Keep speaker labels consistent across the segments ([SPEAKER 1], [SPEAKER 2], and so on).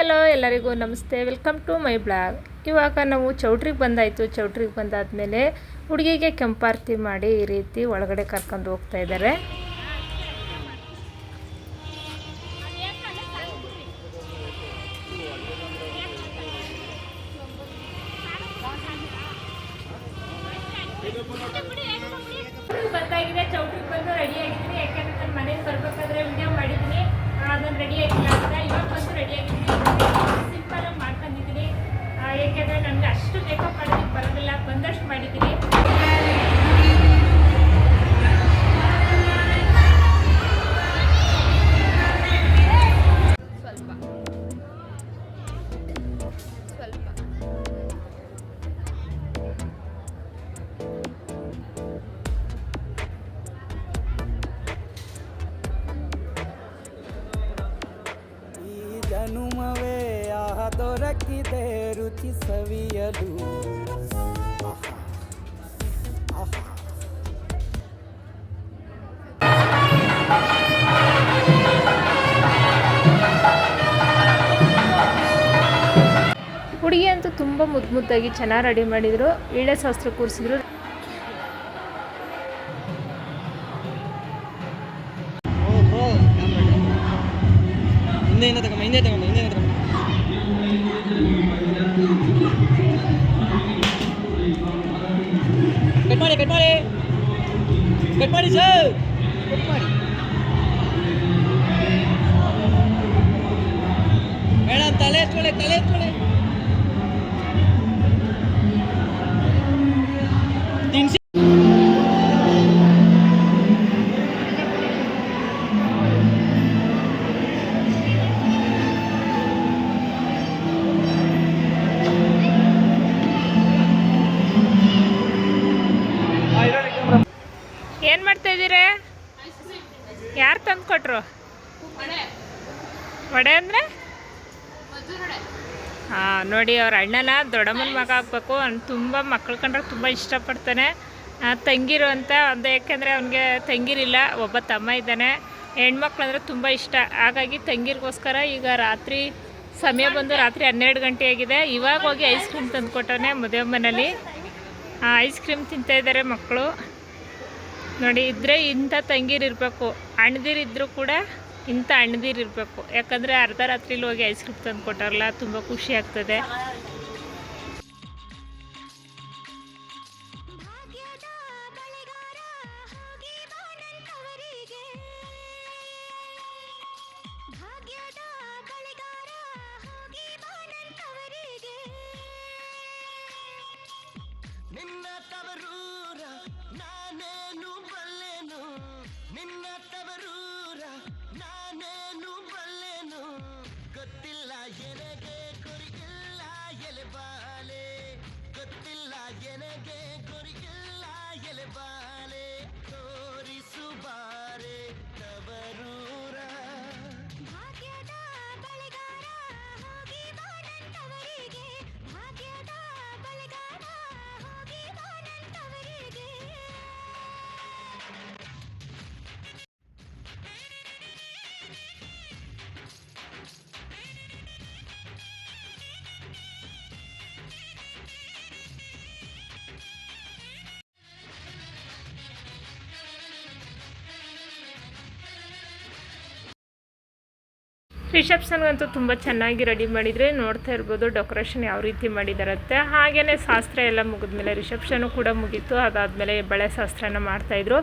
[SPEAKER 1] Hello ಎಲ್ಲರಿಗೂ ನಮಸ್ತೆ, welcome to my blog. ಇವಾಗ ನಾವು ಚೌಟ್ರಿಗೆ ಬಂದಾಯಿತು. ಚೌಟ್ರಿಗೆ ಬಂದಾದಮೇಲೆ ಹುಡುಗಿಗೆ ಕೆಂಪಾರತಿ ಮಾಡಿ ಈ ರೀತಿ ಒಳಗಡೆ ಕರ್ಕೊಂಡು ಹೋಗ್ತಾ ಇದ್ದಾರೆ. ಬಂದಾಗಿದೆ, ಚೌಟ್ರಿಗೆ ಬಂದು ರೆಡಿ ಆಗಿದ್ದೀನಿ. ಯಾಕಂದರೆ ನಾನು ಮನೆಗೆ ಬರಬೇಕಾದ್ರೆ ವಿಡಿಯೋ ಮಾಡಿದ್ದೀನಿ, ಅದನ್ನು ರೆಡಿ ಆಗಿಲ್ಲ ಅಂತ. ಇವಾಗ ಬಂದು ರೆಡಿ ಆಗಿದ್ದೀನಿ, ಸಿಂಪಲಾಗಿ ಮಾಡ್ಕೊಂಡಿದ್ದೀನಿ. ಏಕೆಂದರೆ ನನಗೆ ಅಷ್ಟು ಮೇಕಪ್ ಮಾಡೋದಕ್ಕೆ ಬರೋದಿಲ್ಲ, ಬಂದಷ್ಟು ಮಾಡಿದ್ದೀನಿ.
[SPEAKER 2] ಜನುಮವೇ ಆಹ ದೊರಕಿದೆ ರುಚಿ ಸವಿಯಲು.
[SPEAKER 1] ಹುಡುಗಿ ಅಂತೂ ತುಂಬ ಮುದ್ದಾಗಿ ಚೆನ್ನಾಗಿ ರೆಡಿ ಮಾಡಿದರು. ವೀಳ್ಯ ಶಾಸ್ತ್ರ ಕೂರಿಸಿದ್ರು.
[SPEAKER 2] ಮೇಡಮ್ ತಲೆ ತೊಳೆ ತಿನ್ಸಿ.
[SPEAKER 1] ಏನು ಮಾಡ್ತಾ ಇದ್ದೀರಾ? ಯಾರು ತಂದು ಕೊಟ್ರು? ವಡೆ ಅಂದರೆ ಹಾಂ, ನೋಡಿ ಅವ್ರ ಅಣ್ಣನ ದೊಡ್ಡಮ್ಮನ ಮಗ ಆಗಬೇಕು. ಅವ್ನು ತುಂಬ ಮಕ್ಳು ಕಂಡ್ರೆ ತುಂಬ ಇಷ್ಟಪಡ್ತಾನೆ. ತಂಗಿರು ಅಂತ ಒಂದು, ಯಾಕೆಂದರೆ ಅವನಿಗೆ ತಂಗಿರಿಲ್ಲ, ಒಬ್ಬ ತಮ್ಮ ಇದ್ದಾನೆ. ಹೆಣ್ಮಕ್ಳು ಅಂದರೆ ತುಂಬ ಇಷ್ಟ. ಹಾಗಾಗಿ ತಂಗಿರಿಗೋಸ್ಕರ ಈಗ ರಾತ್ರಿ ಸಮಯ ಬಂದು ರಾತ್ರಿ 12 ಗಂಟೆ ಆಗಿದೆ. ಇವಾಗ ಹೋಗಿ ಐಸ್ ಕ್ರೀಮ್ ತಂದು ಕೊಟ್ಟವನೆ ಮದುವೆ ಮನೇಲಿ. ಐಸ್ ಕ್ರೀಮ್ ತಿಂತಾಯಿದ್ದಾರೆ ಮಕ್ಕಳು. ನೋಡಿ, ಇದ್ದರೆ ಇಂಥ ತಂಗಿರಿರಬೇಕು. ಅಣ್ಣದಿರಿದ್ದರೂ ಕೂಡ ಇಂಥ ಅಣ್ಣದಿರಿರಬೇಕು. ಯಾಕಂದರೆ ಅರ್ಧ ರಾತ್ರಿಲಿ ಹೋಗಿ ಐಸ್ ಕ್ರೀಮ್ ತಂದು ಕೊಟ್ಟಾರಲ್ಲ, ತುಂಬ ಖುಷಿ ಆಗ್ತದೆ.
[SPEAKER 2] ನಿನ್ನ ತವರೂರ ನಾನೇನು ಬಲ್ಲೆನು, ನಿನ್ನ ತವರೂರ ನಾನೇನು ಬಲ್ಲೆನು, ಗೊತ್ತಿಲ್ಲ ಎನಗೆ ಗುರಿಗಿಲ್ಲ ಎಲೆಬಾಲೆ, ಗೊತ್ತಿಲ್ಲ ಎನಗೆ ಗುರಿಗಿಲ್ಲ ಎಲೆಬಾಲೆ, ತೋರಿಸು ಬಾರೆ ತವರೂರ. ಭಾಗ್ಯದ ಬಳೆಗಾರ ಹೋಗಿ ಬಾನಂತವರಿಗೆ, ಭಾಗ್ಯದ ಬಳೆಗಾರ ಹೋಗಿ ಬಾನಂತವರಿಗೆ.
[SPEAKER 1] ರಿಸೆಪ್ಷನ್ಗಂತೂ ತುಂಬ ಚೆನ್ನಾಗಿ ರೆಡಿ ಮಾಡಿದರೆ, ನೋಡ್ತಾ ಇರ್ಬೋದು ಡೆಕೋರೇಷನ್ ಯಾವ ರೀತಿ ಮಾಡಿದಾರಂತೆ. ಹಾಗೆಯೇ ಶಾಸ್ತ್ರ ಎಲ್ಲ ಮುಗಿದ್ಮೇಲೆ ರಿಸೆಪ್ಷನು ಕೂಡ ಮುಗೀತು. ಅದಾದಮೇಲೆ ಬಳೆ ಶಾಸ್ತ್ರನ ಮಾಡ್ತಾಯಿದ್ರು.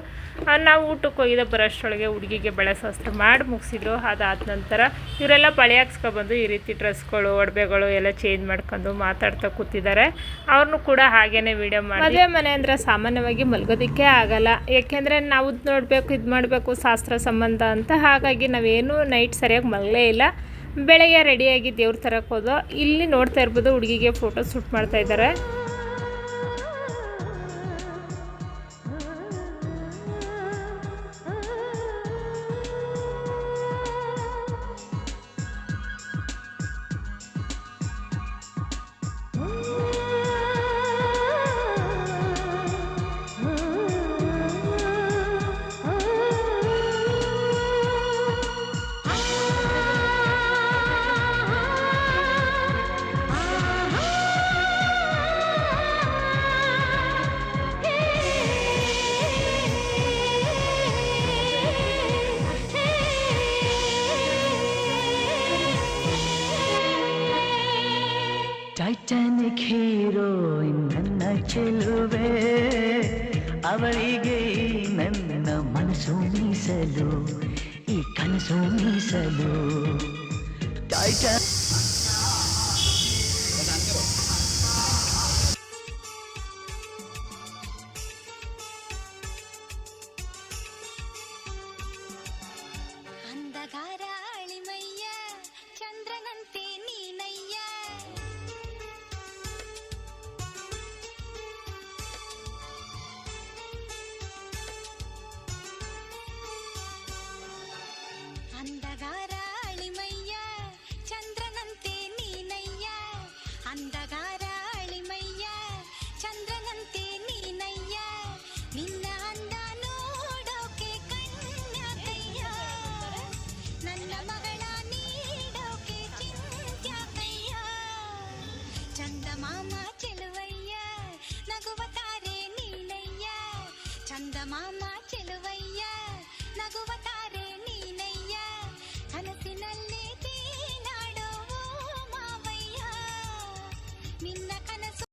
[SPEAKER 1] ನಾವು ಊಟಕ್ಕೆ ಹೋಗಿದ್ದ ಬರೋಷ್ಟರೊಳಗೆ ಹುಡುಗಿಗೆ ಬಳೆ ಶಾಸ್ತ್ರ ಮಾಡಿ ಮುಗಿಸಿದ್ರು. ಅದಾದ ನಂತರ ಇವರೆಲ್ಲ ಬಳೆ ಹಾಕ್ಸ್ಕೊಬಂದು ಈ ರೀತಿ ಡ್ರೆಸ್ಗಳು, ಒಡವೆಗಳು ಎಲ್ಲ ಚೇಂಜ್ ಮಾಡ್ಕೊಂಡು ಮಾತಾಡ್ತಾ ಕೂತಿದ್ದಾರೆ. ಅವ್ರನ್ನೂ ಕೂಡ ಹಾಗೇ ವೀಡಿಯೋ ಮಾಡಿ. ಮದುವೆ ಮನೆ ಅಂದರೆ ಸಾಮಾನ್ಯವಾಗಿ ಮಲ್ಗೋದಕ್ಕೆ ಆಗಲ್ಲ, ಏಕೆಂದರೆ ನಾವು ನೋಡಬೇಕು, ಇದು ಮಾಡಬೇಕು, ಶಾಸ್ತ್ರ ಸಂಬಂಧ ಅಂತ. ಹಾಗಾಗಿ ನಾವೇನು ನೈಟ್ ಸರಿಯಾಗಿ ಮಲಗಲೇ ಇಲ್ಲ. ಬೆಳಗ್ಗೆ ರೆಡಿಯಾಗಿ ದೇವ್ರ ತರಕ್ಕೆ ಹೋದೋ. ಇಲ್ಲಿ ನೋಡ್ತಾ ಇರ್ಬೋದು, ಹುಡುಗಿಗೆ ಫೋಟೋ ಶೂಟ್ ಮಾಡ್ತಾ ಇದ್ದಾರೆ.
[SPEAKER 3] ಟೈಟಾನಿಕ್ ಹೀರೋಯಿನ್ ನನ್ನ ಚೆಲುವೆ, ಅವಳಿಗೆ ಈ ನನ್ನ ಮನಸ್ಸು ಮೀಸಲು, ಈ ಕನಸು ಮೀಸಲು.
[SPEAKER 4] ಅಂಧಗಾರ ಅಳಿಮಯ್ಯ ಚಂದ್ರನಂತೆ ನೀನಯ್ಯ, ಅಂಧಗಾರ ಅಳಿಮಯ್ಯ ಚಂದ್ರನಂತೆ ನೀನಯ್ಯ, ಅಂಧಗಾರ ಅಳಿಮಯ್ಯ ಚಂದ್ರನಂತೆ ನೀನಯ್ಯ, ನಿನ್ನ ಅಂದ ನೋಡೋಕೆ ಕನ್ಯಾಕಯ್ಯ, ನನ್ನ ಮಗಳ ನೀಡೋಕೆ ಚಿಂತ್ಯಾಕಯ್ಯ, ಚಂದಮಾಮ ಚೆಲುವಯ್ಯ ನಗುವ ತಾರೆ ನೀನಯ್ಯ, ಚಂದಮಾಮ ಚೆಲುವಯ್ಯ ನಗುವ ತಾರೆ ನೀನಯ್ಯ, ಕನಸಿನಲ್ಲೇ ತೇನಾಡೋ ಮಾವಯ್ಯ, ನಿನ್ನ ಕನಸು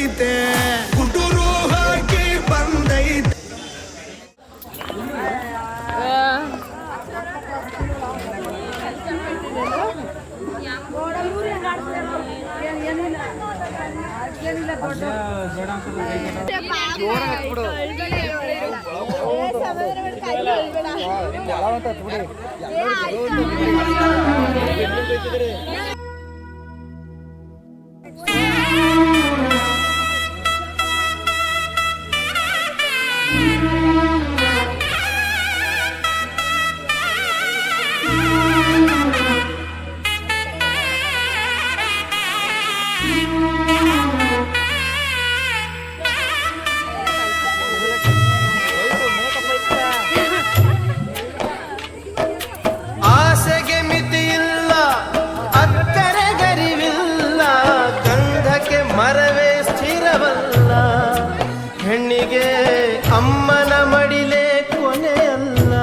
[SPEAKER 2] ಬಂದೈತೆ ಗುಟುರು ಹಾಕಿ ಬಂದೈತೆ. ಆಸೆಗೆ ಮಿತಿಯಿಲ್ಲ, ಅಕ್ಕರೆ ಗರಿವಿಲ್ಲ, ಗಂಧಕ್ಕೆ ಮರವೇ ಸ್ಥಿರವಲ್ಲ, ಹೆಣ್ಣಿಗೆ ಅಮ್ಮನ ಮಡಿಲೇ ಕೊನೆಯಲ್ಲ.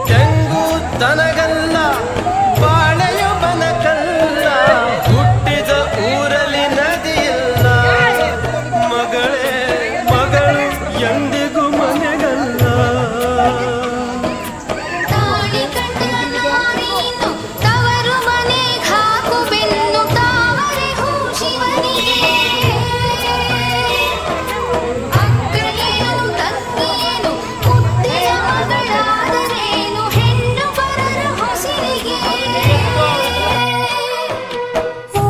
[SPEAKER 2] ತೆಂಗು ತನಗಲ್ಲ, ಬಾಳೆಯು ಬನಕಲ್ಲ, ಹುಟ್ಟಿದ ಊರಲ್ಲಿ ನದಿಯಿಲ್ಲ, ಮಗಳೇ ಮಗಳು ಎಂದಿಗೂ ಮನೆಗಲ್ಲ.
[SPEAKER 4] ತಾಳಿ ಕಟ್ಟಲು ನೀನು ತವರು ಮನೆಗೆ ಹಾಕು ಬೆನ್ನು ತಾವರೆ ಹೂ ಶಿವನಿಗೆ. ಅಕ್ಕನೇನು ತಂಗಿಯೇನು ಮುದ್ದಿನ ಮಗಳಾದರೇನು ಹೆಣ್ಣು ಬರರ ಹೊಸಿರಿಗೆ. ಓ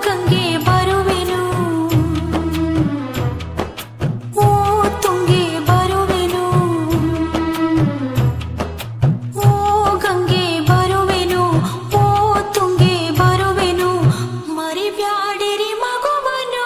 [SPEAKER 4] ಗಂಗೆ ಬರುವೆನು, ಓ ತುಂಗೆ ಬರುವೆನು, ಓ ಗಂಗೆ ಬರುವೆನು, ಓ ತುಂಗೆ ಬರುವೆನು, ಮರಿಬ್ಯಾಡಿರಿ ಮಗುವನು.